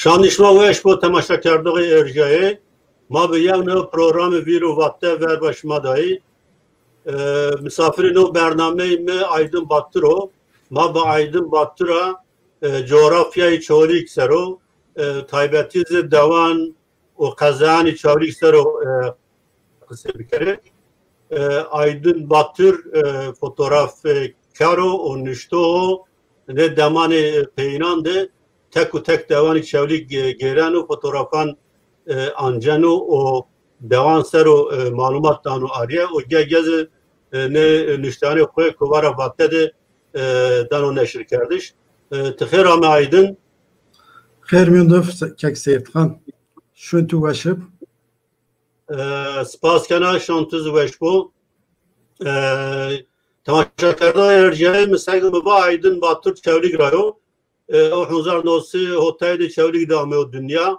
شانشما ویش با تماشا کرده ارجایی ما به یک نوع پروگرام ویرو وقته ور باشما دایی مسافر نو برنامه می Aydın Battırو ما با Aydın Battır'a coğrafyayı çoğulik sero taybetiz devan o kazani çoğulik sero kısa bir kere Aydın Battır fotoğraf karo o nüşto ne demani peynande tek u tek devani çevlik gelen o fotoğrafan ancanu o devan sero malumat danu araya o gezi ne nüştani koy kuvara batte de danu neşir kardeş tıkhir ama Aydın خیر میندف کک سید خان شون تو وشب سپاس کنا شانتز وش بو تماشا کرده ارجای مساق با Aydın Battır çevlik rayo o 1900 hotelde çevlik dame o dünya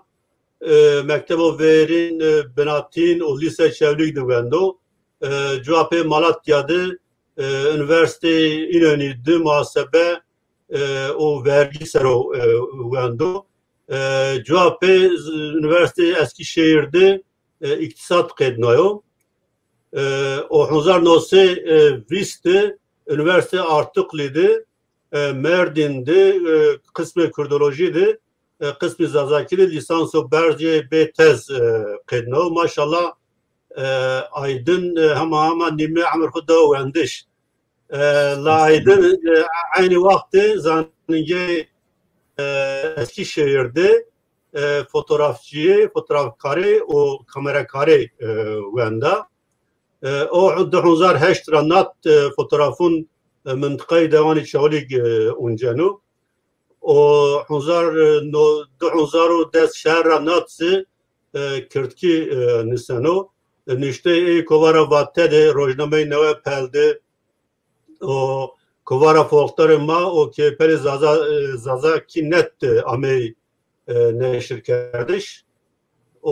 mektebo verin benatin o lise çevlik duvendo cuape Malatya'da üniversite İnönü'dü muhasebe o vergi sero vendo cuape üniversite Eskişehir'de iktisat kednoyo o 1900 Viste üniversite Artuklu'da Mardin'de kısmı Kurdolojiydi kısmı Zazakili lisanso berce be tez kedno maşallah Aydın hemen nime amir kudda vendiş la Aydın aynı vakti zanige Eskişehir'de fotoğrafkari o kamerakari venda o 2008 ranat fotoğrafın منطقه دوانی شغلی اونجانو و 2010 شهر ناتس کردکی نسانو نشته ای کوارا واته ده روزنامه نوه پلده و کوارا فوقتر ما و که پر زازا کی نت امی نشر کردش و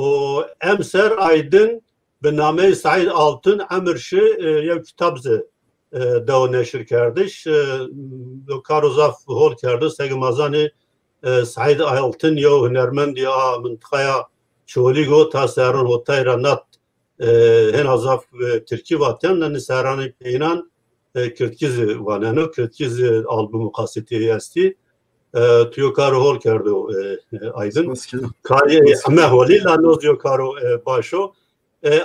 امسر Aydın به نامه سعید آلتون امرشی یک کتاب زه دو نشر کردش کاروزاف هول کرده سگمازانی سعید آلتن یا هنرمند یا منطقه چولیگو تا سران هتای رانات هن ازاف ترکی واتن نه سران پینان کرتکیز وانانو کرتکیز آلبوم قاسیتی استی توی کارو هول کرده Aydın کاری همه هولی لانوز یو کارو باشو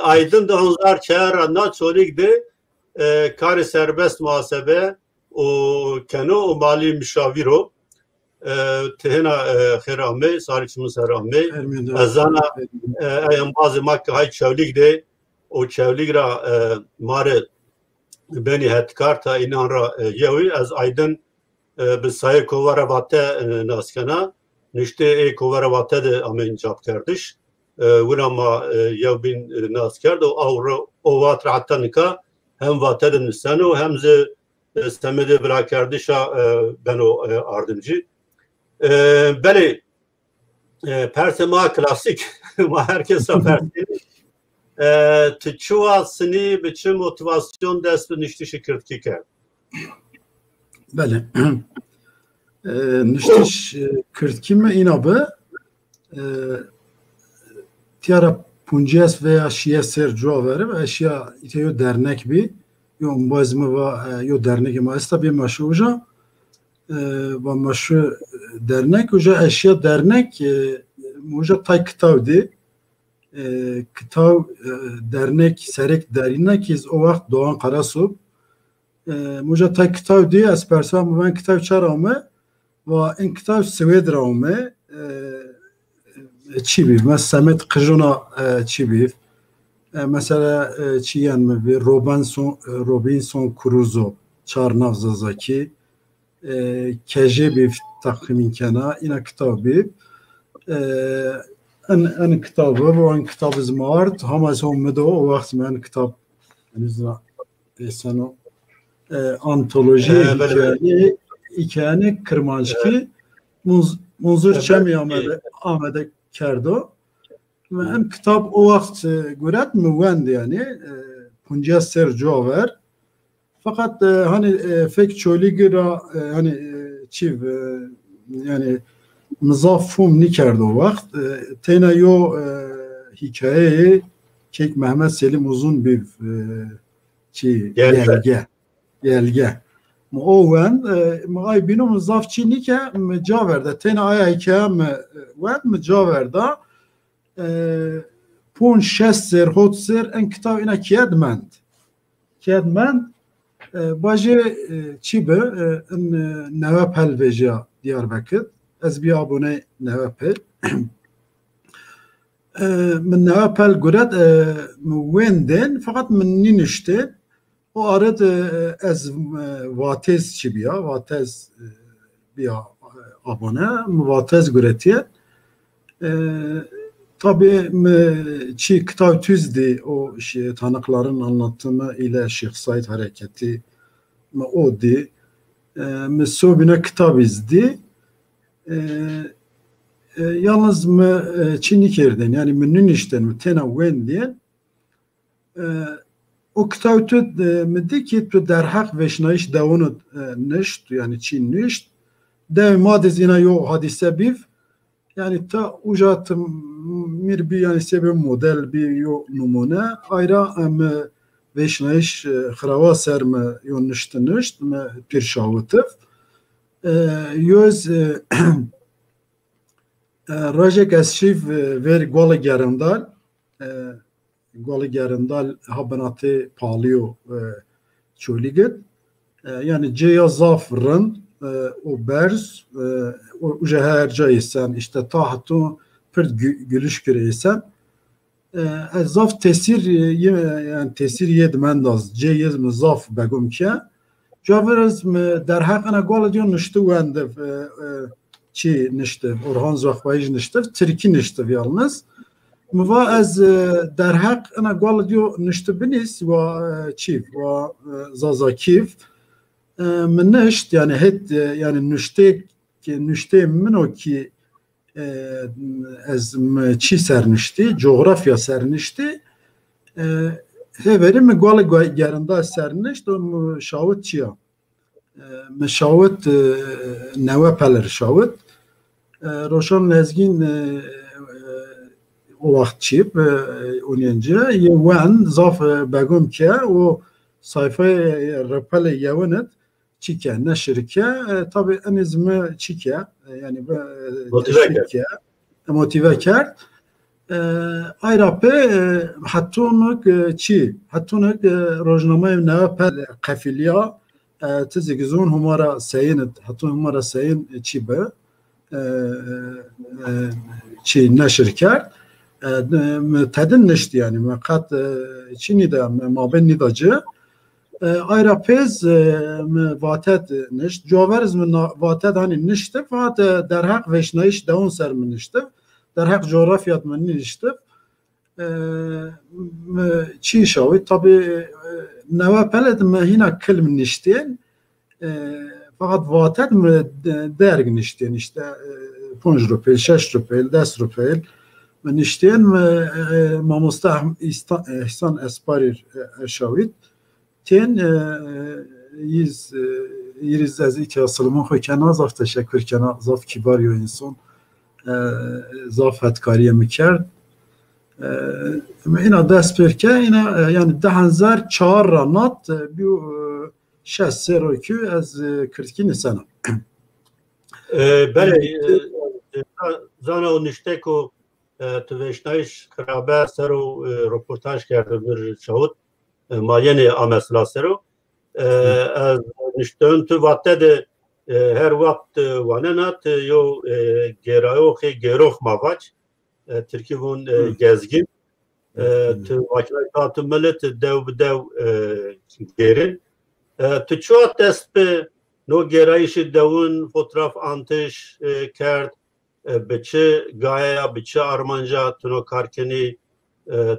Aydın da onlar çağıranlar çolikde kari serbest muhasebe o keno o mali müşaviro tehena kherame sarıçımız herame azana ayam bazı makke hay çevlikde o çevligra mare beni hetkarta inanra yevi az Aydın bir sayı kovara vatte naskana nişte kovara vatte de amen cevap kardeş ولما يوبين ناس كردو او وات رعتنكا هم واتدن سنو هم ز استمد برا كردشا بنو اردمجي بله پرسما klasik ما herkes persin تچوا سنی به چه موتیواسیون دست به نشتیش کردکی کرد بله نشتیش کردکی ما اینا به تیارا پونجیس و اشیا سر جواره و اشیا ایتیو درنک بی یو مبازمه و یو درنک ما است بی مشوجا و مشو درنک وجا اشیا درنک موجا تای کتاو دی کتاو درنک سرک درینا کیز او وقت دوان قراسوب موجا تای کتاو دی از پرسام من کتاو چرامه و این کتاو سوید رامه چی بیف مثلا سمت قجونا چی بیف مثلا چی یعنی روبینسون کروزو چارناف زازاکی کجی بیف تقریبا کنا اینا کتاب بیف ان کتابه و ان کتاب زمارد هم از هم مدو وقت من کتاب نزنا سنو آنتولوژی ایکانی کرمانشکی منظور چمی آمده کرده و هم کتاب او وقت گرد موند یعنی پونجه سر جاور فقط هنی فکر چولیگی را هنی چی یعنی مزاف فهم نکرد و وقت تینا یو hikayeyi Kek Mehmet Selim Uzun bir yelge. Owen ay binum zafçı nike mecaverde tena aya hikaye ve mecaverde pun şesser hotser en kitab ina kedment bacı çibe neve pelveja Diyarbakır ez bir abone neve pel من نوابل قرأت وين دين فقط من نينشتين وأرد از واتز شبيا واتز بيا abone muvatez göretiye tabi kitap tüzdi o tanıkların anlatımı ile Şeyh Said hareketi o di mesobine kitap izdi yalnız mı Çinli kerden yani münün işten mi tena wen diye o kitap mi ki tu derhak veşnaiş davunu nişt yani Çin nişt devamad yine yo hadise biv yani ta ujatım mir bir yani sebep model bir yo numune ayra am veşnaiş xrava ser mi yo nişt mi pirşavutif yüz Rajek esşif ver gola gerindal habanatı palio çoligit yani ceya zafrın o berz o her caysen işte tahtı pır gülüş göreysen zaf tesir yani tesir yedmendaz ceyiz mi zaf begum ki javeriz mi der hakına gola diyor niştu vende çi nişte Orhan Zakbayj nişte Türkiye nişte yalnız mva az derhak ana gol diyor nişte binis ve çi ve zazakiv منشت yani het yani nişte mino ki az çi sernişti coğrafya sernişti heverim gol gerinde sernişti o şavut çiya مشاوت نوه پلر شاوت روشان لزگین o vakit çip onunca yevan zaf begum ki o sayfaya rapale yevanet çike neşirke tabi enizme çike yani motive kert ayrape hatunuk çi hatunuk rojname neve pel kafilya تزگزون همارا سین حتی همارا سین چی به چی نشر کرد تدن نشد yani مقد چی نیده مابن نیداجه ayra pez vatet nişt joverz mi vatet hani nişte fakat derhak veşnaiş daun ser mi nişte derhak coğrafyat mi nişte çi şavi tabi neva peled me hina kelm nişten fakat vatet mi derg nişten işte 5 rupel 6 rupel 10 rupel nişten mamosta İhsan Esparir şavit ten yiriz az iki asılımın xoykana zaf teşekkür kana zaf kibar yo insan zaf hatkariye mikerd اینا دست پر که اینا یعنی 2004 رانات بیو 602 از کرتکی سنه بله زانا و نشتکو توشنایش خرابه سر و رپورتاج کرده بر شهود ماین آمسلا سرو از نشتون تو وقت ده her وقت واننات یو گرایو خی گروخ مواج Türkiye'nin gezgin vakıflar millet dev gerin çoğu tespe no gerayişi devun fotoğraf antış kert biçe gaya biçe armanca tuno karkeni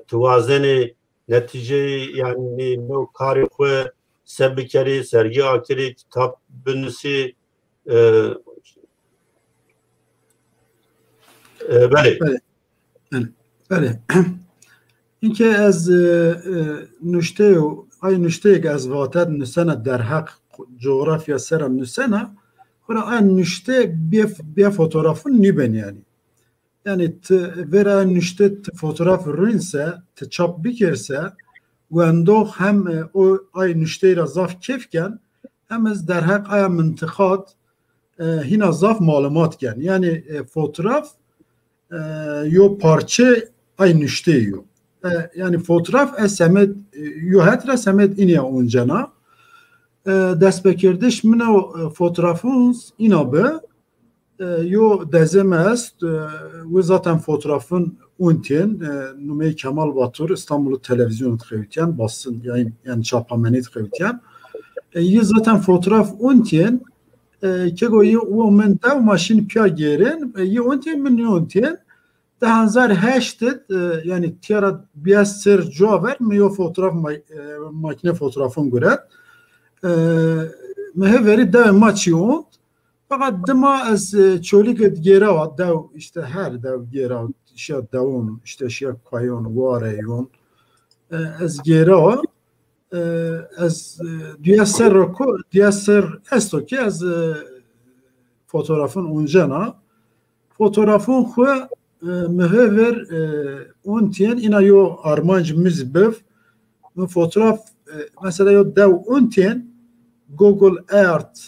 tuvazeni netice yani no karikwe sebikeri sergi akiri kitap bünüsü böyle. بله اینکه از نشته از واتد نسنه در حق جغرافیا سرم نسنه Bura en nüşte bir fotoğrafın nüben yani. Yani vera nüşte fotoğraf rinse te çap bikerse wendo hem o ay nüşte zaf kefken hem ez derhak aya mıntıkat hina zaf malumat gen. Yani fotoğraf yo parça ay nüşte yo. Yani fotoğraf esemet yo hetra semet inia uncana dest bekirdiş mino fotoğrafınız ina be yo dezeme est ve zaten fotoğrafın unten numeyi Kemal Batur İstanbul Televizyon tkevitiyen basın yani çapameni tkevitiyen yi zaten fotoğraf unten kego yi o men dev maşin pya gerin yi unten min unten dehanzar heştet yani tiyara biyas ser jover mi yo fotoğraf makine fotoğrafın göret meheveri dev maçı ont fakat dima az çölük gera dev işte her dev gera şey devon işte şey koyon vareyon az gera az diğer esto ki az fotoğrafın uncana fotoğrafın xwe mehever untiyen ina yo armanc mizbev fotoğraf mesela yo dev untiyen Google Earth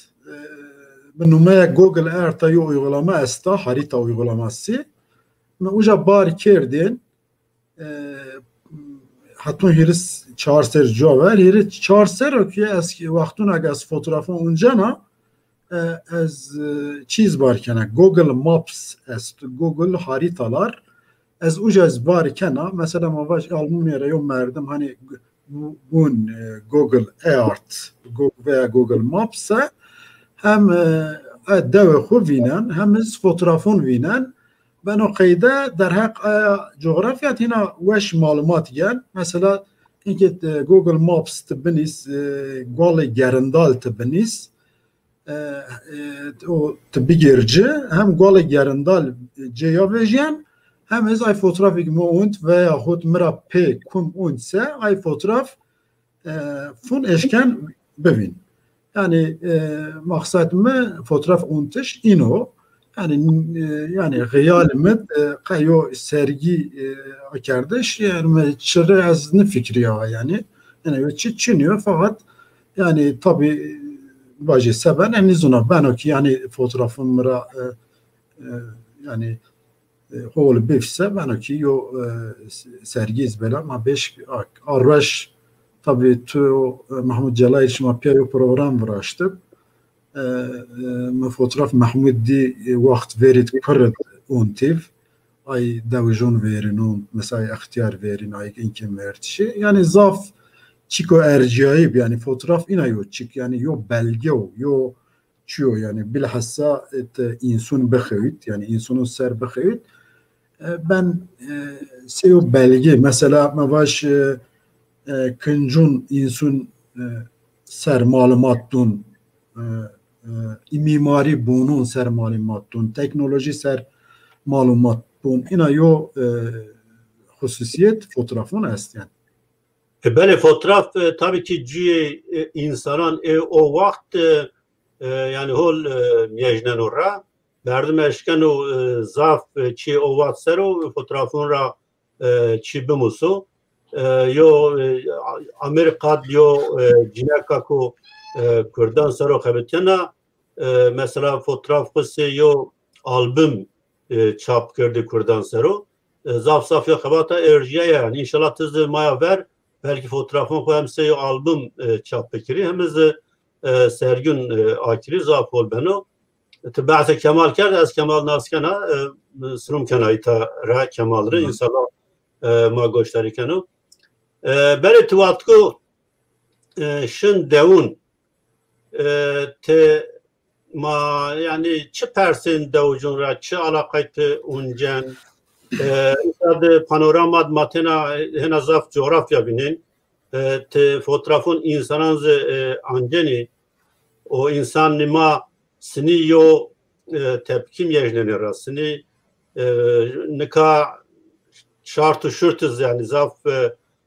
numara Google Earth'a yo uygulama esta harita uygulaması ve uca bar kerdin hatun hiris çarser jover hiris çarser ki eski vaktun agas fotoğrafın uncana az çiz barkena Google Maps est Google haritalar az ucaz barkena mesela mavaş Almanya'ya yo merdim hani bun Google Earth veya Google Maps'a hem deve xu vinen hem fotoğrafın vinen ben o kayda derhak coğrafyat hina weş malumat gel mesela inket Google Maps tıbbinis Goli Gerendal tıbbinis o tıbbi gerci hem Goli Gerendal ceya vejen hem ez ay fotoğrafik mu und veya hut mira pe kum undse ay fotoğraf fun eşken bevin. Yani maksat mı fotoğraf untiş ino yani hayalimi kayo sergi akardeş yani çare az ne fikri ya yani çiniyor fakat yani tabi bacı seven en izuna ben o ki yani fotoğrafımra yani hol bifse ben o ki yo sergi izbela ama 5 arraş tabii tu Mahmud Celal şma piyo program vraştık. Fotoğraf Mahmud di vakt verit kırıt untiv ay davjon verin mesela ihtiyar verin ay inkim vertişi yani zaf çiko ercayip yani fotoğraf ina yo çık yani yo belge yo çiyo yani bilhassa insan bekayıt yani insanın ser bekayıt ben seyo belge mesela mavaş Kıncun insun ser malumatun mimari bunun ser malumatun teknoloji ser malumatun ina yo hususiyet fotoğrafın esten. Bele fotoğraf tabii ki ciye insanın o vakt yani hol mecnen ora derdim eşken o zaf çi o vakt ser o fotoğrafın ra çi bimusu yo Amerika yo cineka ko Kurdan saro xebetena mesela fotoğraf kısı yo albüm çap kirdi Kurdan saro zaf safya xebata erjiye yani inşallah tez maya ver belki fotoğrafın koyamsa yo albüm çap bekiri hemiz sergün akiri zaf ol beno tibate Kemal kerd az Kemal naskana srum kanayta ra Kemal'ı inşallah ma goştari kanu beri tuvatku şun devun te ma yani çi persin devucun ra çi alakaytı uncen işte panorama matena hena zaf coğrafya binin te fotoğrafın insananzı anceni o insan nima sini yo tepkim yejneni rasini nika şartı şurtuz yani zaf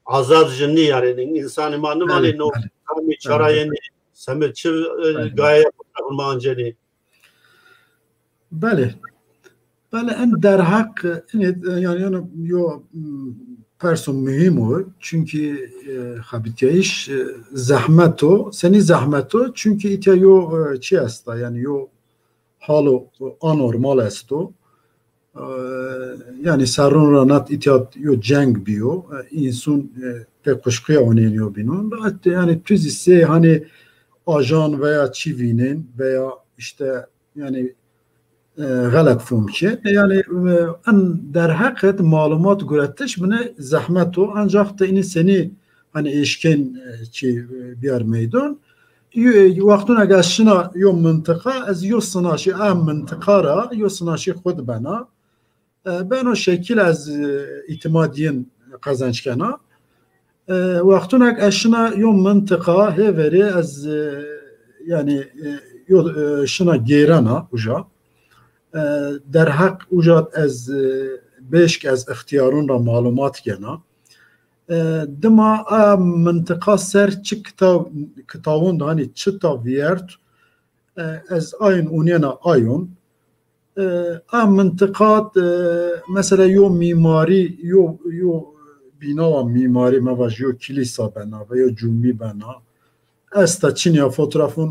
azad jinni yani insan imanı mali no kami çarayeni semet çi gaye fotoğrafın anceni بله بله ان در حق yani yo person mühim o çünkü habitiyaiş zahmet o seni zahmet o çünkü ite yo çi asta yani yo halo anormal est o yani sarun ranat itiat yo cenk biyo insun pek kuşkuya oynanıyor binun yani tüz ise hani ajan veya çivinin veya işte yani غلط فهمشه yani en der hakikat malumat gürettiş bine zahmet o ancak da ini seni hani eşken ki bir meydan vaktuna geçişine yo mıntıka az yo sınaşı am mıntıkara yo sınaşı khud bana ben o şekil az itimadiyen kazançkana vaktuna geçişine yo mıntıka heveri az yani yo şuna gerana uca در حق وجود از بیشک از اختیارون را معلومات گنا دما منطقه سر چه کتابون دانی چه تا ویرد از آین اونینا آیون منطقات مثلا یو میماری یو بنا و میماری مواج یو کلیسا بنا و یو جومی بنا استا چینیا fotoğrafın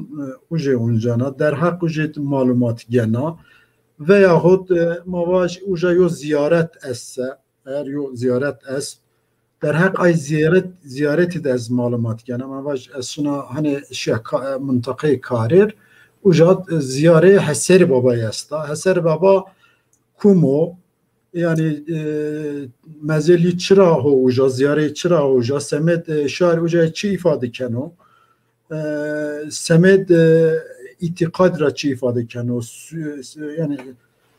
ucu uncana der hak ucu معلومات گنا veyahut mavaş uca yo ziyaret esse eğer yo ziyaret es der hak ay ziyareti de az malumat gene mavaş esuna hani şey mıntakayı karir uca ziyare Heser Baba yasta Heser Baba kumo yani mezeli çıra ho uca ziyare çıra ho uca semet şar uca çi ifade keno semet itikad ra çi ifade keno yani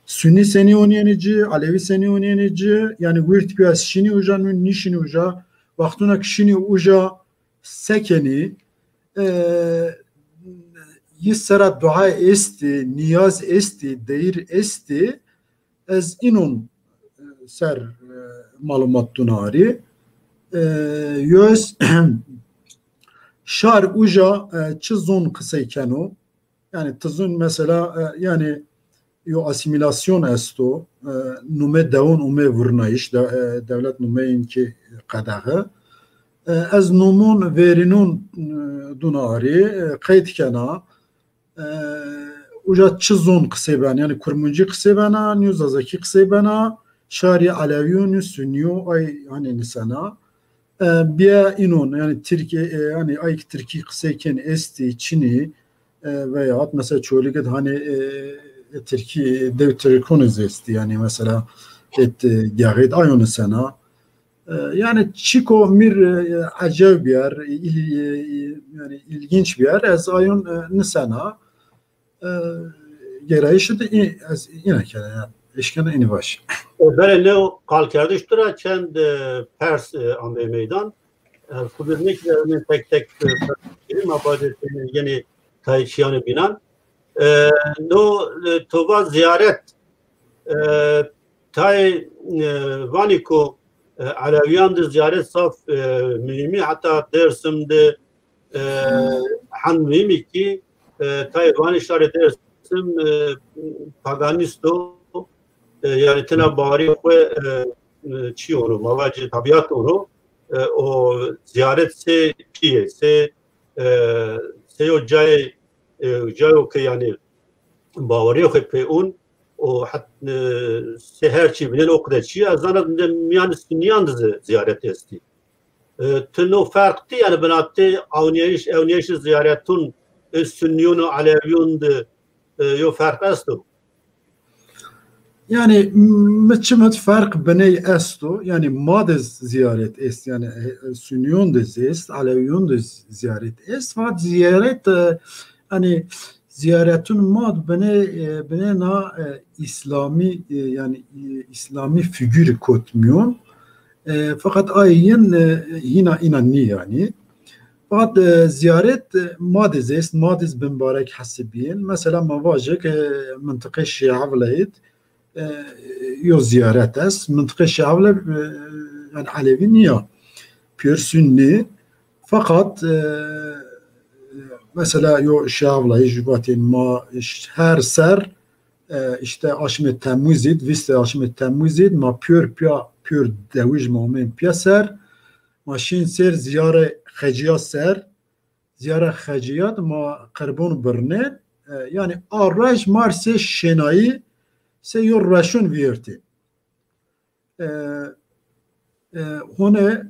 Sünni seni oynayıcı, Alevi seni oynayıcı yani gürt biraz şini ucanın nişini uca vaktuna kişini uca sekeni yissara dua esti, niyaz esti, deyir esti ez inun ser malumat tunari yüz şar uca çizun kısaykenu yani tızun mesela yani yo asimilasyon esto nume devon ume vurnayiş devlet numeyin ki kadağı az numun verinun dunari kayıt kena uca çizun kısebana yani kurmuncu kısebana nüzazaki kısebana şari aleviyun sünniyo ay hani nisana biya inun yani Türkiye yani ay Türkiye kısayken esti Çin'i veya mesela çölüket hani Türkiye devlet konuzesti yani mesela gayet ayonu sana yani Çiko mir acayip bir yer yani ilginç bir yer az ayun nisana gerayışı da yine yani eşkana ini baş. Ben ne kalkardıştıra çend Pers ambe meydan kubirniklerini tek tek mabadetini yeni tayçiyanı binan no tova ziyaret tay vaniko Aleviyan da ziyaret saf mühimi hatta Dersim'de hanmimi ki tay vanişleri Dersim paganisto yani tena bari ve çi onu mavacı tabiat onu o ziyaret se piye se o جاو که یعنی باوری خو په اون او حت سه هر چی بنن اوقده چی از آن میان سنیان زیارت استی تنو فرقتی yani بناته اونیش زیارتون سنیون و علیون yo fark است yani meçmet fark bene esto yani madez ziyaret est yani sünniyon de est aleviyon de ziyaret est fakat ziyaret hani ziyaretun mad bene na İslami yani İslami figür kotmuyor fakat ayın yine inanni yani fakat ziyaret madez mübarek hasibiyen mesela mavajek mıntıka şiavlayit yo ziyaret es mıntıka şiavla yani Alevi niye pür sünni fakat mesela yo şavla jübatin ma her ser işte aşımı Temmuzid, viste aşımı Temmuzid, ma pür deviş muamen piyaser, maşin ser ziyare xeciya ser, ziyare xeciyat ma karbon birne, yani araj marse şenayı se yor raşun viyerti. Hone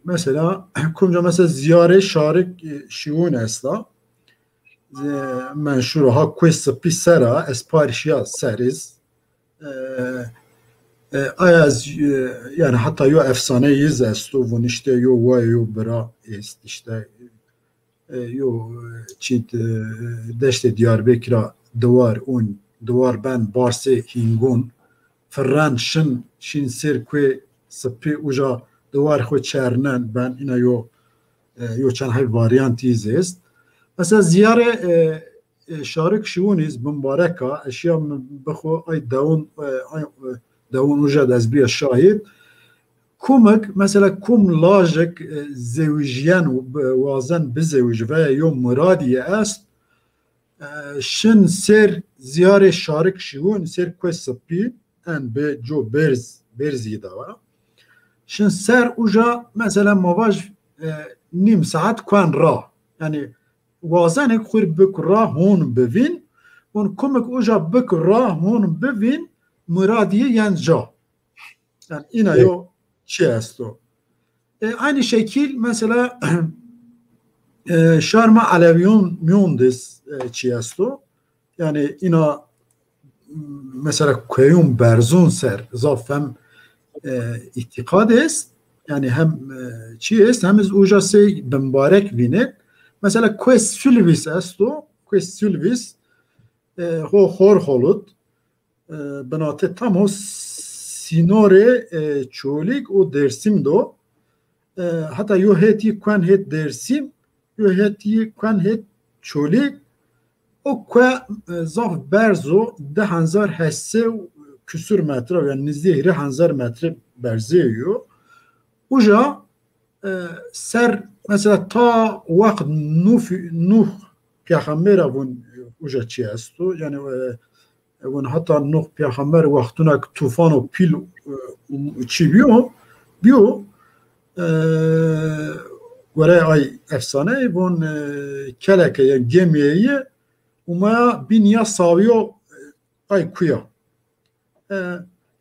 mesela kumca mesela ziyare şarik şiun esla menşur ha quest pisera esparişya seriz ayaz yani hatta yo efsane yiz estu vun işte yo vay yo bra est işte yo çit deşte Diyarbekir'a duvar ben barse hingun فران شین سر کوی سپی اوجا دوار خو چرنن ben اینا yo چند های واریانتی زیست مثلا زیاره شارک شونیز مبارکه اشیا بخو ای داون اوجا دزبی شاهد کومک مثلا کوم لاجک زوجیان وازن بزوج و یو مرادی است شن سر زیاره شارک شون سر کوی سپی en be jo berzi da var. Şimdi ser uca mesela mavaj nim saat kuan ra. Yani vazane kur bik ra hon bevin on kumek uca bik ra hon bevin muradiye yani ca. Yani ina yo şey esto. Aynı şekil mesela şarma aleviyon myondes çi esto. Yani ina mesela koyun berzun ser zaf hem itikad est yani hem çi est hem iz uca se mübarek vinet mesela quest sülvis esto quest sülvis ho hor holut benate tam o sinore çolik o dersim do hatta yo heti kwan het dersim yo heti kwan het çolik o kwa zaf berzo 10,000 hesse küsur metre yani nizihri 1000 metre berzeyo uca ser mesela ta vakt nuh peygamber bun uca çiyesto yani bun hatta nuh peygamber vaktuna tufan o pil çibiyo biyo göre ay efsane bun keleke yani gemiyeyi Umaya binya saviyo ay kuya.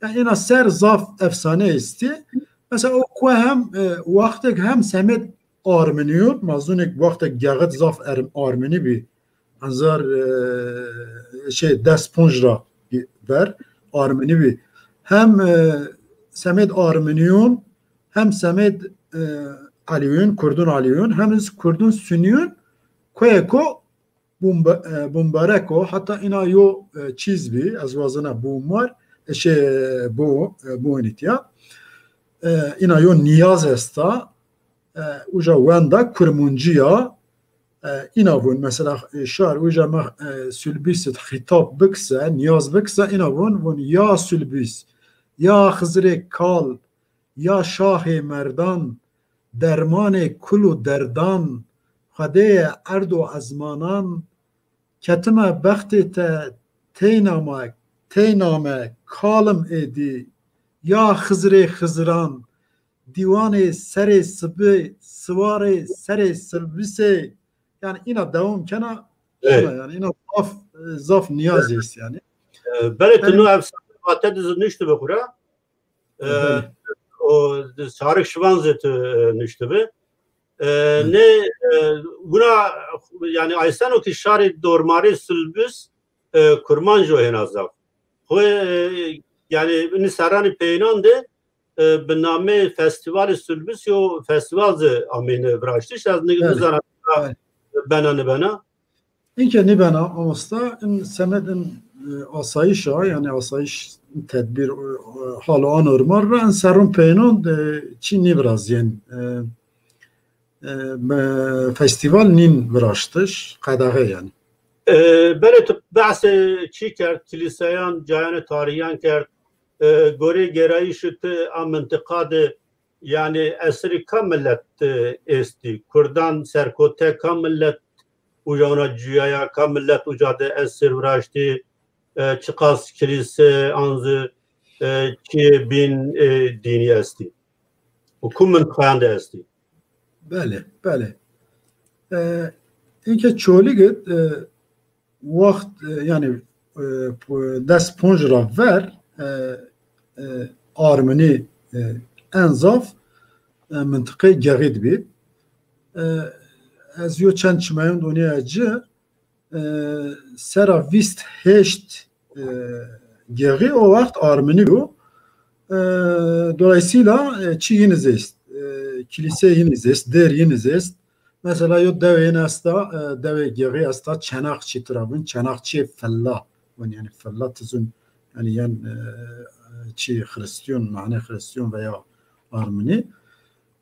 Yani ina ser zaf efsane isti. Mesela o kuya hem vaktek hem semet armeniyor. Mazunek vaktek gağıt zaf armeni bir anzar şey desponjra ver armeni bir hem semet armeniyon hem semet aliyon kurdun aliyon hem kurdun sünniyon kuya ko Bumbareko hatta ina yo çizbi az vazına bumar bu initya ina yo niyaz esta uca wenda kurmunciya ina bun mesela şar uca sülbisit hitap bikse niyaz bikse ina bun ya sülbis ya hızre kal ya şah-ı merdan derman kulu derdan Hade erdo azmanan ketime bekti te teyname kalım edi ya hızre hızran divane sere sıbı sıvare sere sırbise yani ina devam kena yani ina zaf niyazis yani. Beretinu efsane vatet nişti be kura. O sarık şivanzet nişti be. Ne buna yani aysan o ki şari dormari sülbüs kurmanjo henazaf. Yani nisarani peynande bename festival sülbüs yo festival amine bıraştı. Şaz ne zara bana. İnke ne bana amasta in semedin asayişa yani asayiş tedbir halı anormal ve en serun peynon çini biraz yani festival nin bıraştış kadağı yani. Belet bahse çi kert kiliseyan cayane tarihan kert gore gerayişti amıntıkadı yani esri kamillet esti Kurdan serkote kamillet ucana cüyaya kamillet ucada esir bıraştı çıkas kilise anzı ki bin dini esti. Hukumun kayanda esti. Bele. اینکه چولی گد وقت یعنی دست پونج را ور آرمنی انزاف منطقه گغید بید از یو چند چمایون دنیا اجه سرا ویست هشت گغی o وقت آرمنی بو dolayısıyla çi yiniz est kilise yiniz est der yiniz est mesela yo deveyin asta deve geri asta çanakçı trabın çanakçı fella yani fella tizun yani çi Hristiyan mane Hristiyan veya Armeni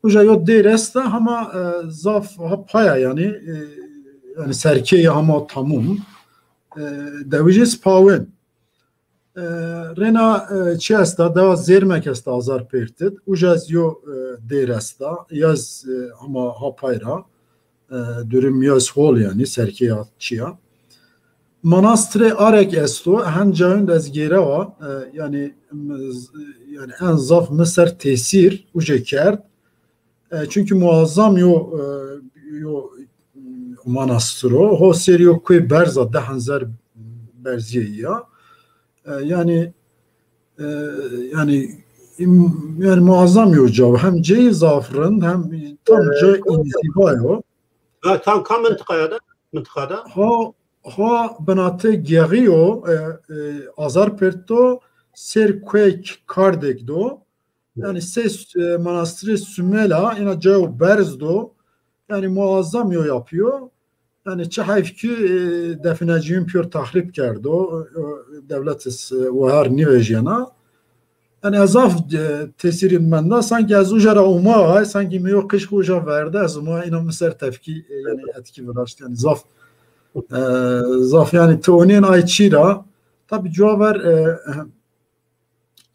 uca yo der asta ama zaf paya yani serkeyi ama tamam devijes pawen rena çi asta deva zermek asta azar pertit ucaz yo der asta yaz ama hapayra dürüm yaz hol yani serkeyi atçıya manastre arek esto hancaın dezgere var yani en zaf Mısır tesir uca kert çünkü muazzam yo manastro ho seriyo koy berza de hanzer berziye ya yani muazzam yo cav hem cey zafrın hem tam cey inzibayo tam kam mıntıkada ha benate geriyo azar perto ser koyk kardek do yani ses manastırı sümela ina cey berzdo yani muazzam yo yapıyor. Yani çahayf ki defineciğin pür tahrip kerdi o devlet ve her nivejena. Yani azaf tesirin menda sanki az ujara umma sanki miyo kış uja verdi az umma ina Mısır tefki yani etki verast yani zaf yani tonin ayçira tabi cevher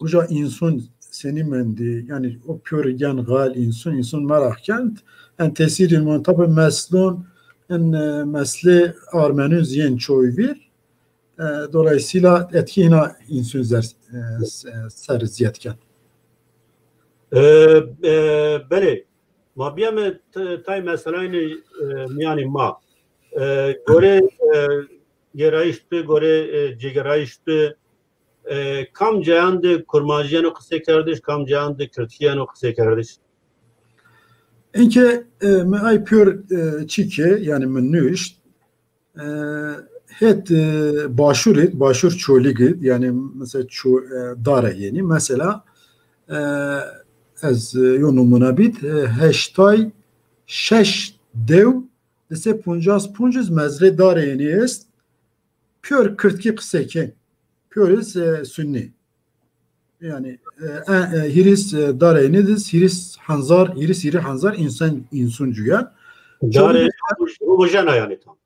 uja insun seni mendi yani o pür gen gal insun merakent en tesirin man tabi meslun en mesle Armen'in ziyen çoğu bir dolayısıyla etki yine insünler serziyetken. Beli ma biyame tay meselani yani ma gore gerayiştı gore cigerayiştı kam cayandı kurmacıyanı kısa kardeş kam cayandı kırtiyanı kısa kardeş. اینکه من پور چیکه یعنی من نوشت هت باشور چولی گید یعنی مثلا داره یعنی مثلا از یو نمونه بید هشتای شش دو دسته پونجاز مزره داره یعنی است پور کردکی قصه که پورز سنی yani hiris daraynidiz hiris iri hanzar insuncuya dare homojena yani tam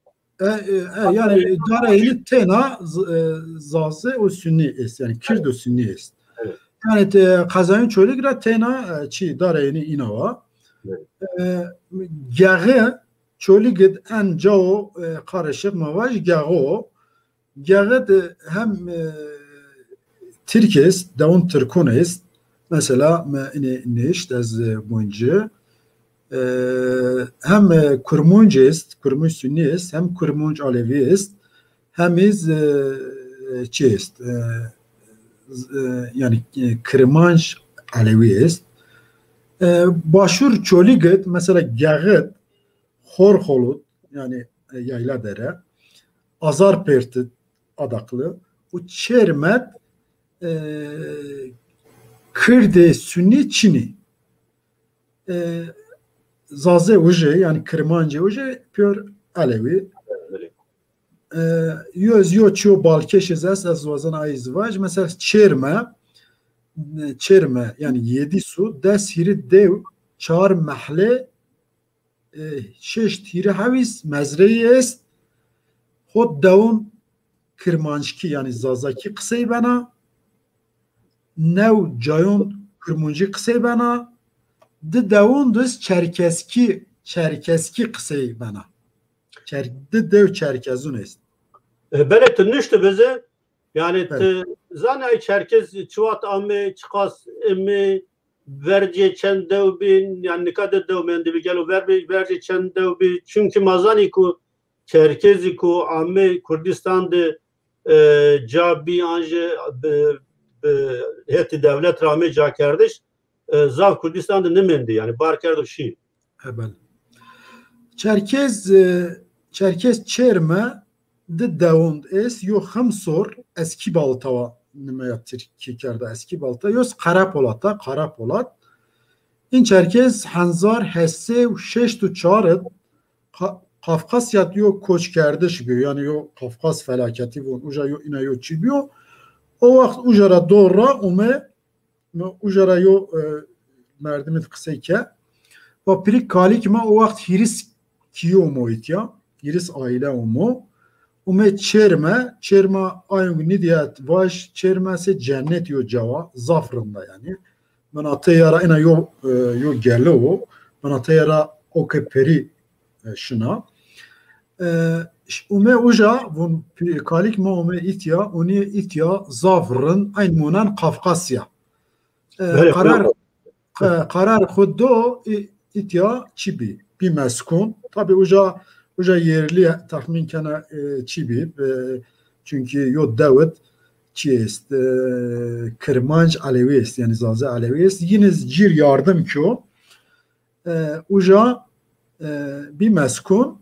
yani darayni tena zazı o sünni est yani kirdo sünni est yani kazanın çölü gra tena çi darayni inava gağı çölü gid en cao karışık mavaj gağı hem Türkes, davun Türkonest, mesela neşt az bunca hem Kurmunc est, Kurmunc Sünni est, hem Kurmunc Alevi est, hem iz çest, yani Kırmanc Alevi est. Başur çoliget, mesela Gağıt, Horholut, yani yayla dere, Azarpertit adaklı, o Çermet Kırde Sünni Çini Zaze Uje yani Kırmancı Uje pür Alevi yo çiyo balkeşiz az vazan ayizvaj mesela çerme yani 7 su des hiri dev çar mahalle şeş hiri havis mezreyi est hod davun Kırmançki yani Zazaki kısayı bana Nev cayon Kırmuncu kısay bana de davun düz Çerkeski kısay bana de dev Çerkezun est böyle tünüştü bize Yani zane Çerkez çuvat ame çıkas emi verce çend devbin yani ne kadar devmendi bir gelo verce çend devbi çünkü mazani ku Çerkezi ku ame Kurdistan'da cabi anje heti devlet rame ca kardeş zav Kurdistan'da ne mendi yani barkerdo şi. Evet. Çerkez çerme de devund es yo hamsor eski baltava nimaya Türkiye karda eski balta yos Karapolat in Çerkez hanzar hesse şeş tu çarıt Kafkasyat yo koç kardeş bir yani yo Kafkas felaketi bu uca yo ina yo çibiyo o vakt ujara doğra ume ujara yo merdimit kısayke ve pirik kalik ma o vakt hiris kiyo moitya hiris aile omo ume çerme ayun nidiyat vaş çermesi cennet yo cava zafrında yani manatı yara ina yo gelle o manatı yara o keperi şuna ume uja vun kalik ma ume itya zafrın aynı munan Kafkasya karar khuddo itya çibi bir meskun tabi uca yerli tahmin kana çibi çünkü yo David çiest Kırmanc Alevist yani Zaze Alevist yine cir yardım ki o uca bir meskun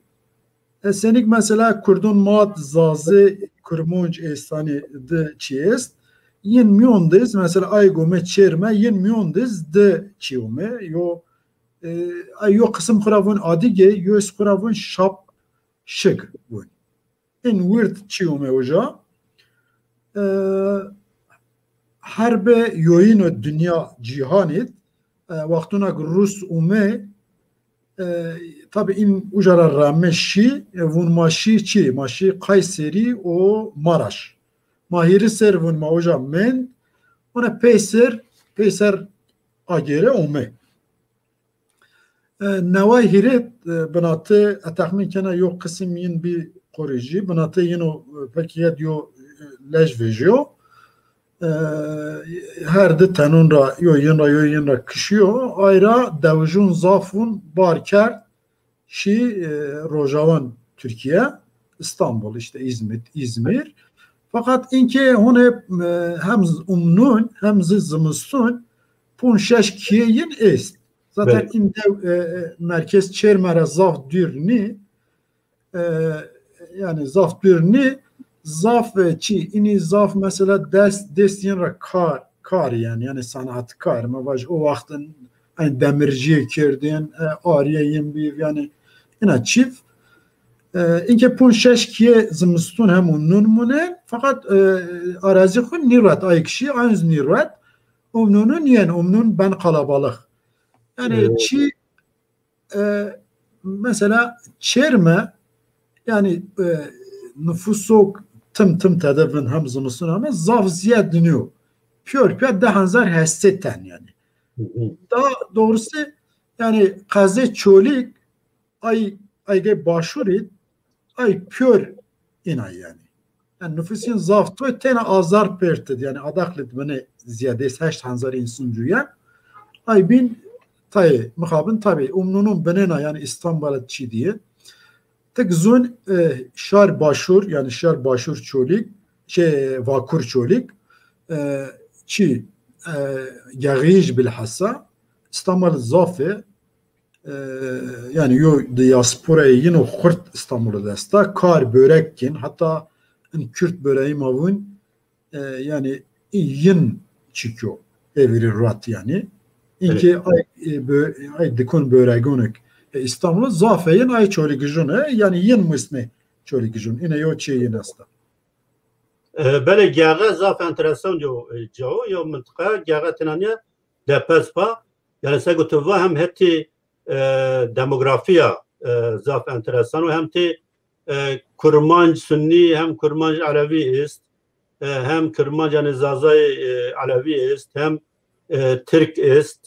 senik mesela Kurdun mat Zaze Kırmanc estani de çiest yin myondez mesela aygome çerme yin myondez de çiume yo kısım kuravun adige yo kuravun şap şık bu en weird çiume hoca harbe yoyino dünya cihanit vaktuna Rus ume tabi in ujara rameşi vunmaşi çi maşi Kayseri o Maraş mahiri servun ma hocam men ona peyser agere ome nevay hiret binatı tahmin kana yok kısım yin bir koriji binatı yino pekiyat yo lejvejo her de tenunra yo yinra kişiyo ayra devjun zafun barker şi Rojavan Türkiye İstanbul işte İzmir fakat inke hon hep hem umnun hem zımıstun pun şeş kiyeyin est. Zaten inde merkez çermere zaf dürni yani zaf dürni zaf çi ini zaf mesela dest yinra kar yani sanatkar mavaj o vaktin yani demirciye kirdin ariye bir yani yine çift اینکه پون شش کیه زمستون همون نون مونه فقط arazi خون نیروت ayıkşi aynı نیروت umnunun yen umnun ben kalabalık yani çi mesela çerme yani nüfusu tım tedavin hem zımstun ama zaf ziyad dönüyor pür de hanzar hasteten yani daha doğrusu yani kaze çolik ayge başurit ay pür inay yani nüfusun zaftı tene azar perted yani adaklit beni ziyade seçt hanzar insuncuya ay bin tay muhabın tabi umnunun benena yani İstanbul'a çi diye tek zon şar başur yani şar başur çolik vakur çolik çi yagiş bilhassa İstanbul zafe yani yo diasporayı yine Kurt İstanbul'da desta kar börekkin hatta Kürt böreği mavun yani yin çıkıyor evri rat yani inki ay dikun böreğonik İstanbul'da zafeyin ay çoli gücüne yani yin misne çoli gücün yine yo çeyin asta bele gaga zaf enteresan yo mıntıka gaga tenanya depespa yani segotuva hem heti demografiya zaf enteresan hem te Kurmanc Sünni hem Kurmanc Alevi ist hem Kurmanc yani Zazay Alevi ist hem Türk ist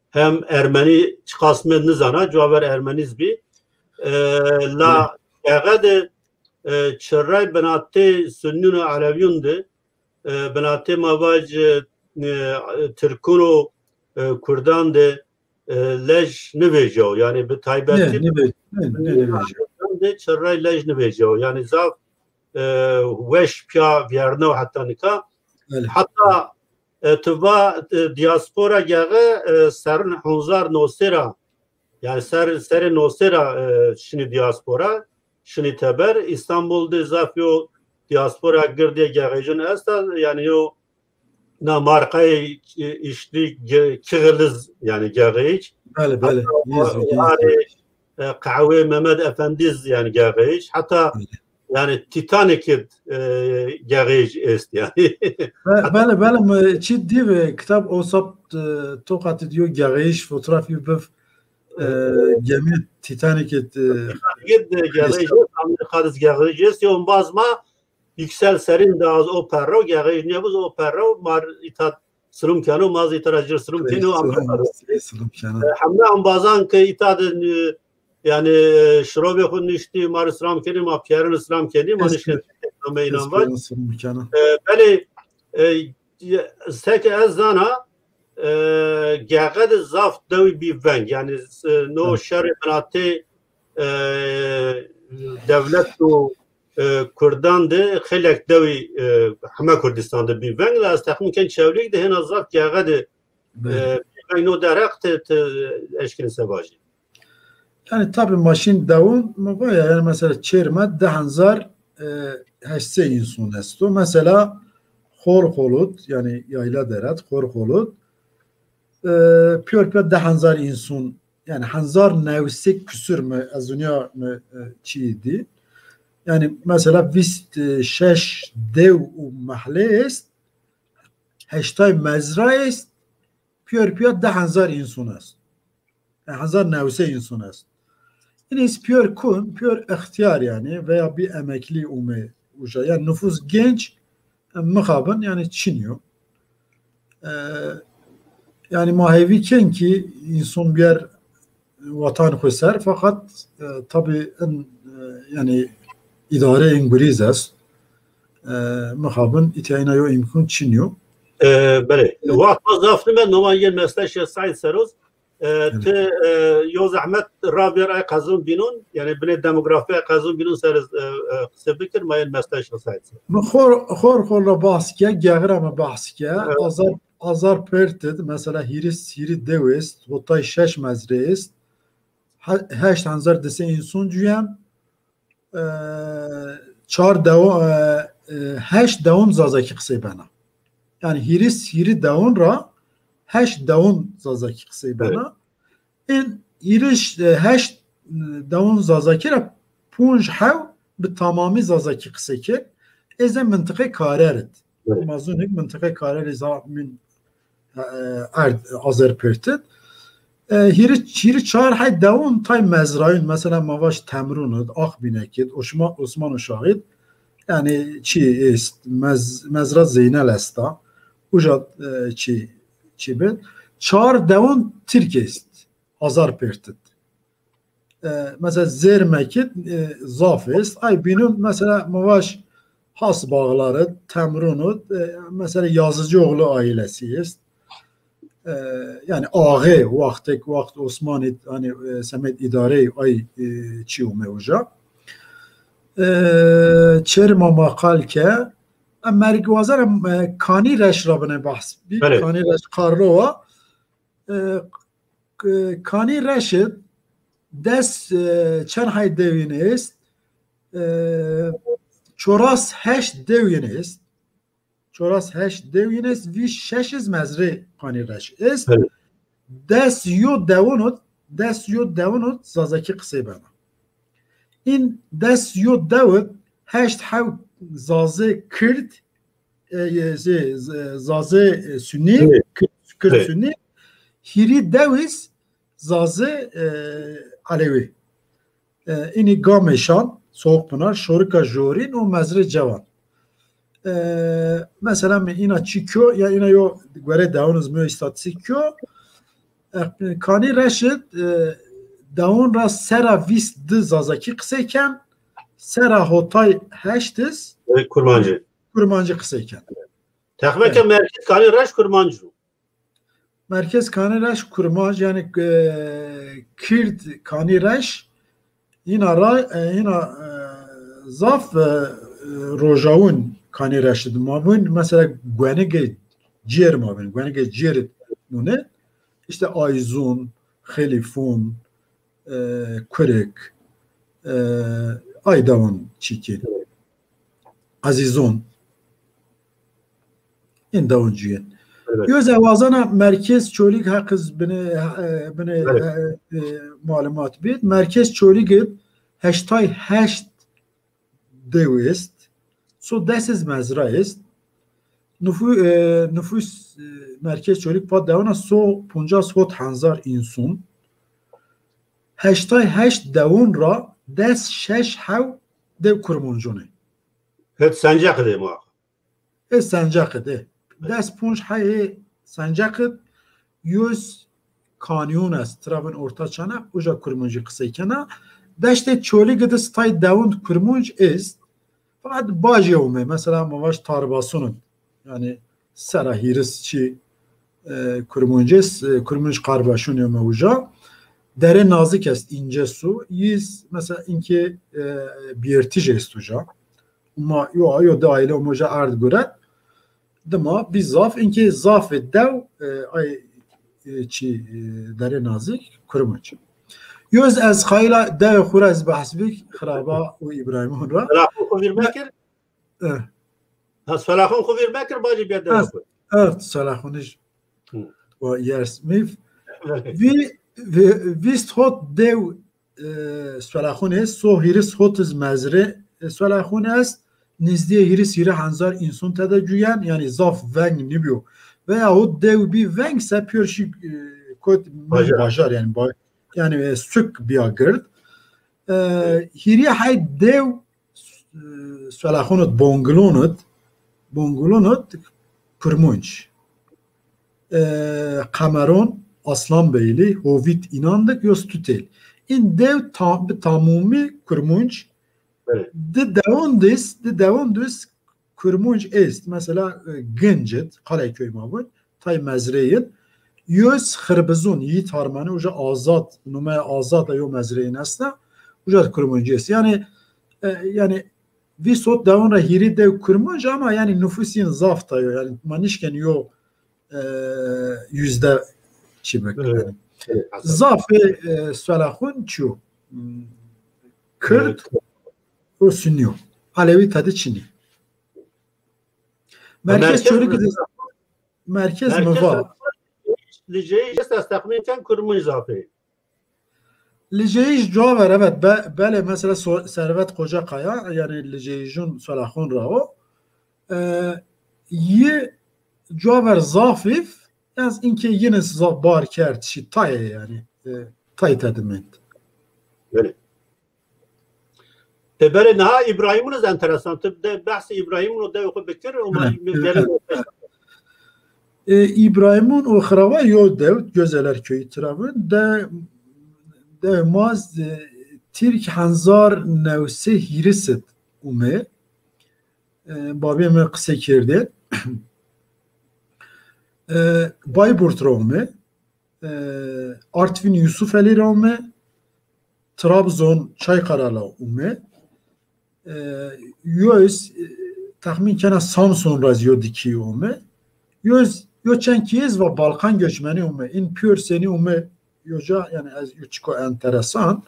hem Ermeni çıkasmı nizana caver Ermenizbi la gade çırray benate Sünnü Aleviyundu بناتی مواج ترکون و کردان ده لج نویجو yani به تایبتی de çarray lej nivêjeo yani zav weş pya viyarno hatta nika hatta tuva diaspora yağı serin hunzar nosera yani serin nosera şini diaspora şini teber İstanbul'da zafyo diaspora girdiye gağıcın esta yani yo na markayı işli kığılız yani gağıç bale kahve Mehmet Efendiz yani gağıç hatta yani Titanic gağıç est yani bale çi ve kitap olsa tokat diyor gağıç fotoğrafı bev gemi Titanic gağıç Amerika'da gağıç est yon bazma yüksel serin de az opera gağıç ne bu opera mar itat sılım kanı maz itaracır sılım kanı Amerika'da hamle ambazan ki itadın yani şrobe khun nişti mar İslam kelim apyarın İslam kelim anışın meynam var beli sek azana gağad zaf davi bi veng yani no şer menate devlet o Kurdan de xelek davi hema Kurdistan'da bi veng la istahmin ken çevlik de hena zaf gağad no direkt eşkin sebaji yani tabi maşin davun mu yani mesela çerme dehanzar hesse insun esto mesela khor kholut yani yayla deret khor kholut pür dehanzar insun yani hanzar nevsek küsür mü az dünya mı çiydi yani mesela vist şeş dev u mahalle est heştay mezra est pür dehanzar insun est yani hanzar nevse insun est yani pür kun pür ihtiyar yani veya bir emekli uca yani nüfus genç mıkabın yani çiniyor yani mahevi ken ki insan bir yer vatan kuser fakat tabi yani idare İngiliz est mıkabın itayına yo imkan çiniyor bale vaqt zafni ben noman yer mesleş Said Seroz te yo zahmet rabier ay qazın binun yani bine demografi ay qazın binun ser sebikir mayen mesleş Said xor bahskiye gağır ama bahskiye azar perted mesela hiri devest votay şeş mezreist heşt hanzar dese insun cüyem çar devam heşt devam zazaki kısay bana yani hiri devam ra heşt devam zazaki kısay bana hiriş heşt devam zazaki ra punj hav bi tamamı zazaki kısay ki eze mıntıkı karerit mazunik mıntıkı karer min Azerperted hiri çar hay devam tay mezrain mesela mavaş temrunut akbinekit Osman Uşahid yani çi est mezra Zeynel esta uca çi ben çar devam Türk est Azerperted mesela zermekit zaf est ay binun mesela mavaş has bağları temrunut mesela Yazıcıoğlu ailesi est yani ağı vakt Osmanlı hani semet idare ay çiğme uca çerma makal ke mergvazar kani reş rabne bahs bir kani reş karlova kani reşit des çen hay deviniz çoras heş deviniz çoras heş deviniz vi şeşiz mezre kani reş est des yo devonut zazaki kısa bana in des yo devut heşt hav zaze Kürt zaze Sünni Kürt Sünni hiri deviz zaze Alevi ini gameşan Soğukpınar Şorika Jorin o mezre cevan mesela ina çikyo ya ina yo göre davunuz mu istatistikyo kani reşit davun ra sera vis d zazaki kısayken sera hotay heştiz kurmancı kısayken Tekmeke merkez kanı raş kurmancı. Merkez kanı raş kurmancı yani Kürt kanı raş yine zaf rojavun kanı raşıdı. Mavun mesela gwenege ciğer mavun. Gwenege ciğer nune işte Ayzun, Xelifun, Kurek, Aydavan çikin. Azizun. این داونجیه یوز اوازانا مرکز چولیک حقز بنه معلومات بید مرکز چولیک هشتای هشت دیو است سو دست مزرعه است nüfus merkez çocuk pat devana so 50,000 insan 88 devon ra des 6 hav dev kurmunjone hep sancak değil mi? sancak de des 5 hay sancak yüz kanyon است ترابن orta çana uca kurmuncu kısayken deşte çoluk de stay devon kurmunc ist fakat bajı olmuyor mesela mavaş tarbasunun yani serahiris çi kurmunces kurmunç karbaşun ya mevca dere nazik est ince su yiz mesela inki birtiş est uca ama yo da aile omoja ard göret dema biz zaf inki zaf dev ay çi dere nazik kurmunç yüz az khayla dev xuraz bahsbik xraba ve İbrahim'un ra Salahun kuvir bekir bacı bir de. Evet, Salahuniş و یرسمیف ویست هات دیو سولاخون است سو هیرس هاتز مزره سولاخون است نزدیه هیرس هیره هنزار انسان تده جوین یعنی زاف ونگ نبیو و یا هات دیو بی ونگ سپیرشی کد باجار yani sük bia gird hiri hay dev سولاخونت بونگلونت کرمونج Kamerun Aslanbeyli Hovit inandık yos tutel. In dev tamumi kurmunç de devondis kurmunç est. Mesela Gencet Kaleköy mavun tay mezreyin yos xırbızun yiğit harmanı uca azat nume azat yo mezreyin asla uca kurmunç est. Yani visot devon hiri dev kurmunç ama yani nüfusin zaf da yani manişken yo yüzde çibek. Zafe Salahun çu Kürt o Sünniyo. Alevi tadı Çin'i. Merkez çörük merkez mi var? Liceyi istastakminken kurmuş zafe. Liceyi cevap ver evet. Böyle mesela Servet Kocakaya yani Liceyijun Salahun Rao Jover zafif yani inke yine zaf bar kert şi tay yani tay tediment. Böyle. Böyle naha İbrahim'un enteresan. Tabi bahsi İbrahim'un da oku bekir ama İbrahim'un o xrava yo devt gözeler köyü trabın de maz Türk hanzar nevse hirisit ume babime kısa kirdi. Bayburt Rome, Artvin Yusufeli Rome, Trabzon Çaykaralı Ume, yüz tahmin kena Samsun razyo diki Ume, yüz yoçenkiyiz ve Balkan göçmeni Ume, in pür seni Ume yoca yani az yuçko enteresan.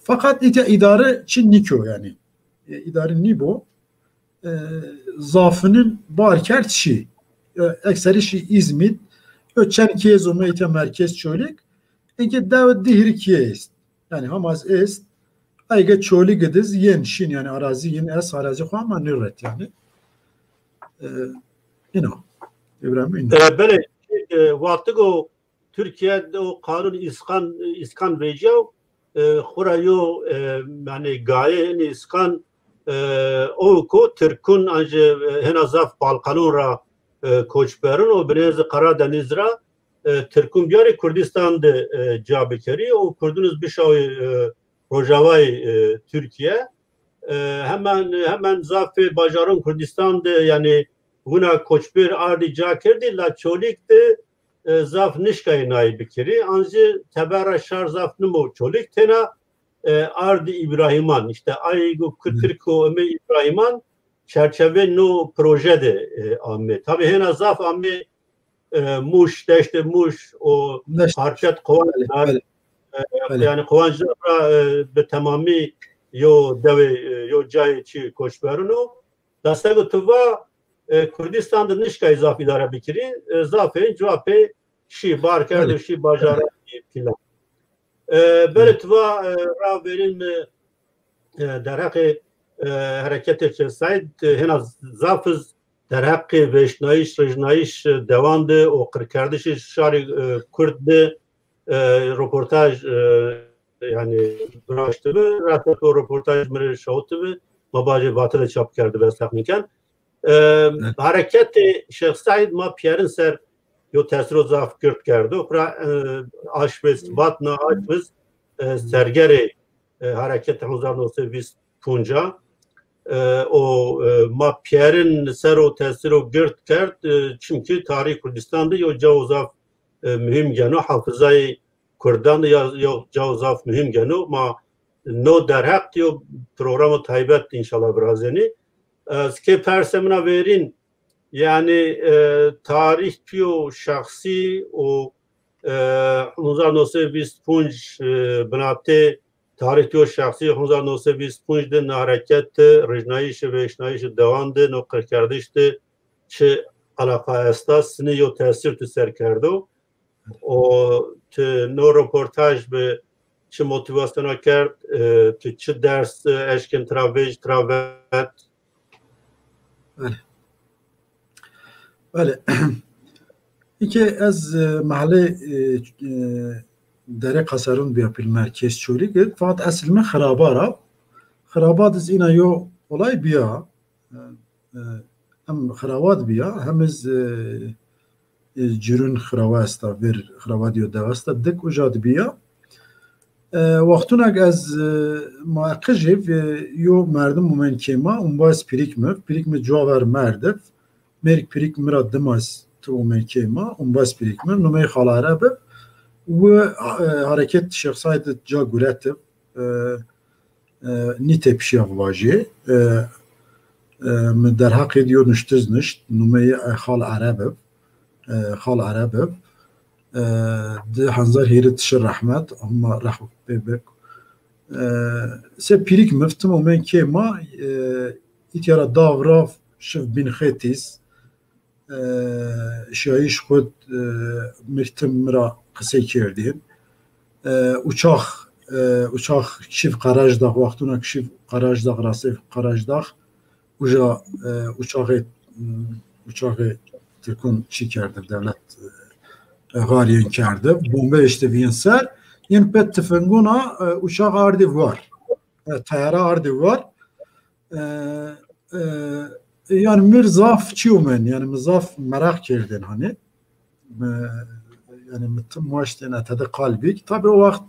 Fakat idare Çin Nikyo yani idare Nibo zafının barkert şi ekseri şi İzmit öçenkiye zomeyte merkez çölük enke davet dihrikiye ist yani hamaz est ayga çölü gidiz yen şin yani arazi yen es arazi ama nirret yani İbrahim böyle vaktigo Türkiye'de o kanun iskan vecav xurayo yani gaye iskan o ko Türk'ün anca henazaf Balkanun ra koçberun o biraz Karadeniz ra Türk'ün biyari Kürdistan'da cabekeri o Kürdünüz bir şey Rojavay Türkiye hemen zafi Bajarın Kürdistan'da yani buna koçbir ardi cakirdi la çolik de zaf nişkay nayi bikiri anzi tebera şar zaf nimo çolik tena ardi İbrahiman işte aygu kırkırko öme İbrahiman çerçeve no projede amme tabi hena zaf amme muş deşte muş o hareket kovanlar yani kovancılar be tamamı yo deve yo cay çi koçberunu dastego tuva Kurdistan'da nişkay zaf idare bikiri zafın cevapı şi barker şi bajara plan böyle tuva ra verin derhaki hareketi said hena zafız derhaki veşnayiş rejnayiş devandı o kırkardışı şari Kürt'de röportaj yani bıraktı mı rahat o röportaj mı şahıttı mı mabacı batıda çap kerdi bestakniken hareketi Şeyh Said ma piyerin ser yo tesiro zaf Kürt kerdi okra aşvez batna aşvez sergeri hareket 1920 punca o ma piyerin ser o tesiro Kürt kert çünkü tarih Kürdistan'da yo cavzaf mühim geno hafızayı Kürdan'da ya cavzaf mühim geno ma no derhak diyor programı taybet inşallah birazeni ki persemine verin yani tarih diyor şahsi o 1925 binate tarih diyor şahsi 1925 de hareket rejnayiş ve eşnayiş devandı no kırkardıştı çi alaka estasını yo tesir tu serkerdo o no röportaj be çi motivasyona kert çi ders eşkin travet Öyle. İki az mahalle dere kasarın bir yapıl merkez çölük fakat aslında xarabara xarabat iz ina yo olay biya hem xarabat biya hem iz cürün xaravasta bir xarabat yo devasta dik ujad biya وقتونك از معقجف یو مردم مومن کما اون باز پریک می جوار مردف مرک پریک مراد دماز تو مومن کما اون باز پریک مر نمی خالاره به و حرکت شخصیت جا گولتف نیت پیشیا واژه من در حق دیو نشتز نشت نمی خال عربه ده هنزار هيرت شر رحمت هم رحمت ببك سه بيريك مفتم ومن كيما يتيرا دافراف شف بين خيتيس شايش خود مرتم مرا قسي كردين uçak kişif Qarajdag vaxtuna kişif Qarajdag rasif Qarajdag uca uçağı tekun çi kerdi devlet غارين کرده بمب اشتبین سر این پت تفنگونا uçak ardı var tayara ardı var yani mirzaf çiyomen yani mirzaf merak kerdin hani yani muaştena tadı kalbik tabi o vakit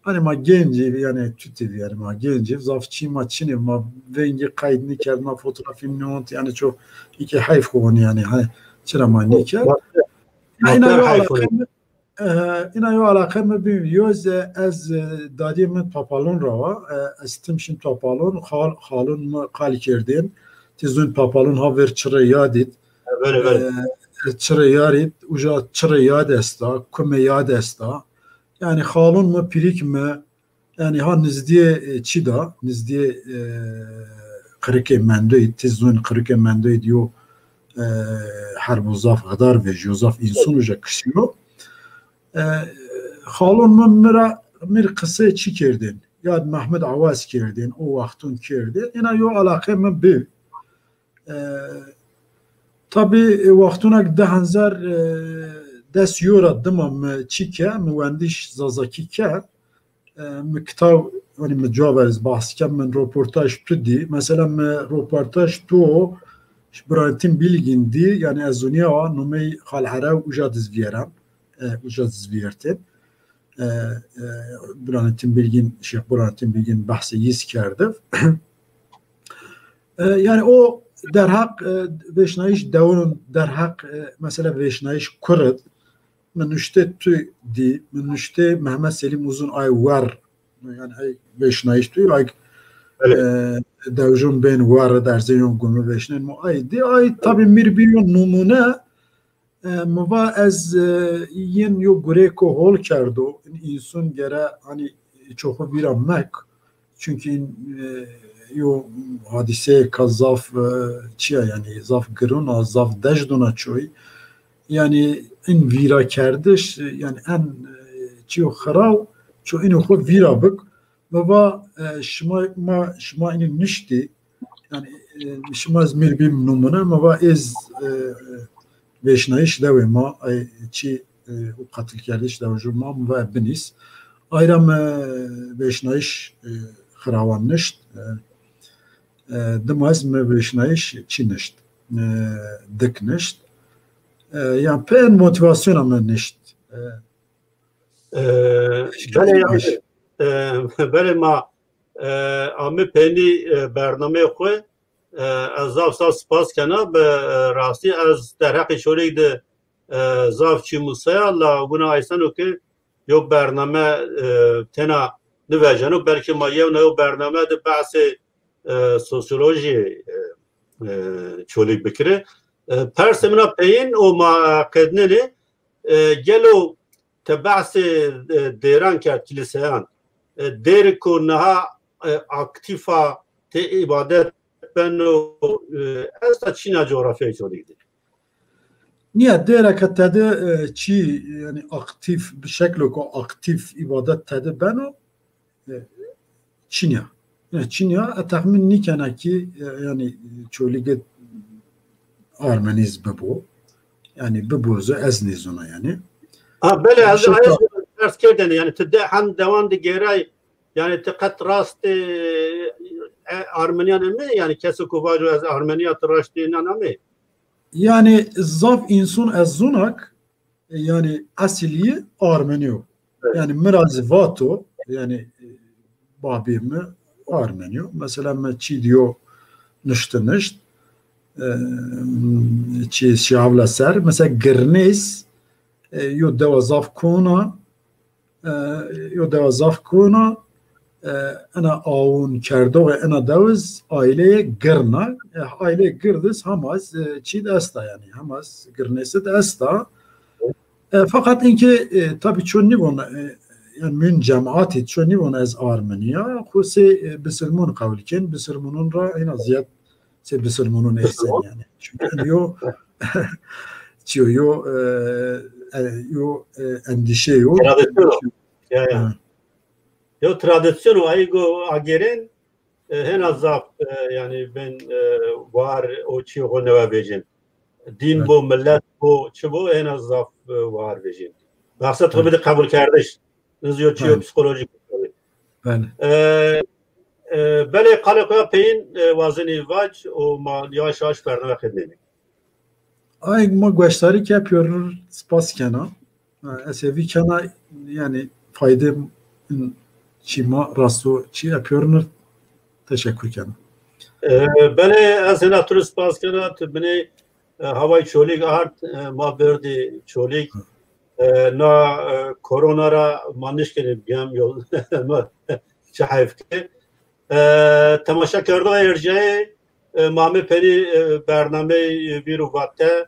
hani ma genci yani tütü yani ma genci zaf çima çini ma vengi kaydını kerdi ma fotoğrafim ne oldu yani çok iki hayf konu yani hani çırama niker اینا یو علاقه مبین یوز از دادی من پاپالون روا از تمشین پاپالون خالون قال کردین تیزون پاپالون ها ور چرا یادید چرا یارید اوجا چرا یاد استا کم یاد استا yani خالون مو پیریک مو yani ha nizdiye çi da nizdiye kırıke mendoy tizun kırıke mendoy diyor Harbuzaf kadar ve Jozaf insunuca kışıyor. Halon mir kısa çikerdin. Ya Mehmet Avaz kerdin. O vaktun kerdin. Yine yo alaka mı bir. Tabi vaktuna dehanzer des yora dımam çike müvendiş zazaki ke miktav hani mücaveriz bahsken men röportaj tudi. Mesela röportaj tu Brantin bilgindi yani az dünya numay xalhara uca dizviyeram uca dizviyertin Brantin bilgin Şeyh Brantin bilgin bahsi yiz kerdi yani o در حق ویشنایش دورن در حق مثلا ویشنایش کرد من نشته توی دی من نشته محمد سلیم uzun ay var yani ay ویشنایش توی ay دوجون بین var در زیون گم ویشنای مو ay دی ay tabi mirbiyon numune mova az yen yo greko hol kardo insun gere hani çok viramak çünkü yo hadise kazaf çiya yani zaf gruna zaf dejduna çoy yani in vira kardeş yani en çiyo kharav ço ino xo vira bik baba şma inin nişti yani şma zmir bim numuna baba ez veşnaiş dewe ma ay çi o katil kardeş dewe ma ve binis ayram veşnaiş kharawan nişt دماز مبشنایش چی نشد دکنشت yani pen motivasyon ama nişt بله ما آمی پنی برنامه خو از زاف سپاس کنه به راستی از در حق شوریک ده زاف چی موسیا لا بنا ایسانو که یو برنامه تنا نوجانو بلکه ما یو نو برنامه ده بحث سوسیولوژی چولیک بکره پرسمنا پین و ما قدنه گلو تبعث دیران کرد کلیسیان دیر کنها اکتیفا تی عبادت بنو از چینا جغرافیای چولیک دی niye dere که تده چی yani aktif bir şekilde aktif ibadet tede beno Çin'ya yani Çin'ya tahmin nikana ki yani çölge Armeniz bu yani bu ez nizona yani böyle az ders kerdin yani tede han devam de geray yani tıkat rast Armeniyan'ı mı yani kesu kuvajo az Armeniya tıraştığına mı yani zaf insun az zunak yani asiliyi Armeniyo yani miraz vato yani babimi Armeniyo mesela me çi diyor nişt çi şavla ser mesela girnes yo devazaf kona ana avun kerdo ve ana davuz aileye girna aile girdiz hamaz çi desta yani hamaz girnesi desta fakat inki tabi çonni bunu yani من جماعتی چونی ون از آرمنیا خوسی بسلمون قبول کن بسلمونون را این زیاد سه بسلمونون ایستن yani çünkü yo endişe yok yo tradisyon o aygo agerin en azap yani ben var o çiğo neva bejin din bu millet bu çibo en azap var bejin maksat tabii de kabul kardeş Nızıyor psikolojik. Bele kalaka peyin vazini vac o ma yavaş yavaş verme khidmeti. Ay ma gösteri ki yapıyor spas kana. Esevi kana yani fayda çima rasu çi yapıyor teşekkür kana. Bele asena tur spas kana beni havai çolik art ma verdi çolik na koronara maniş kelim gam yol şahif ki tamaşa kardı erceğe mame peri bername bir vatte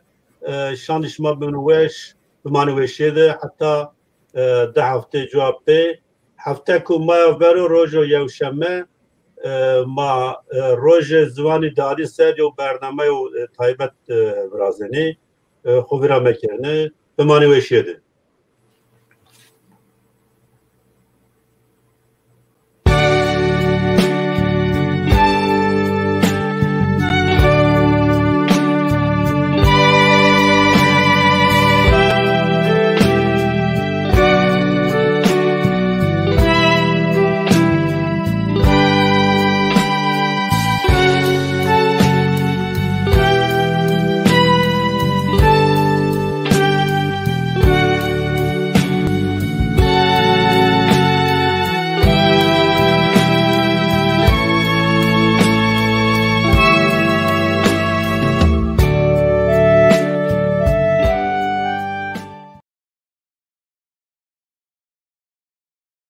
şanışma benweş manuveşede hatta de hafte cevapte hafte ku ma vero rojo yevşeme ma roje zvani dadi ser yo bername taybet brazeni xovira mekene به معنی وشیده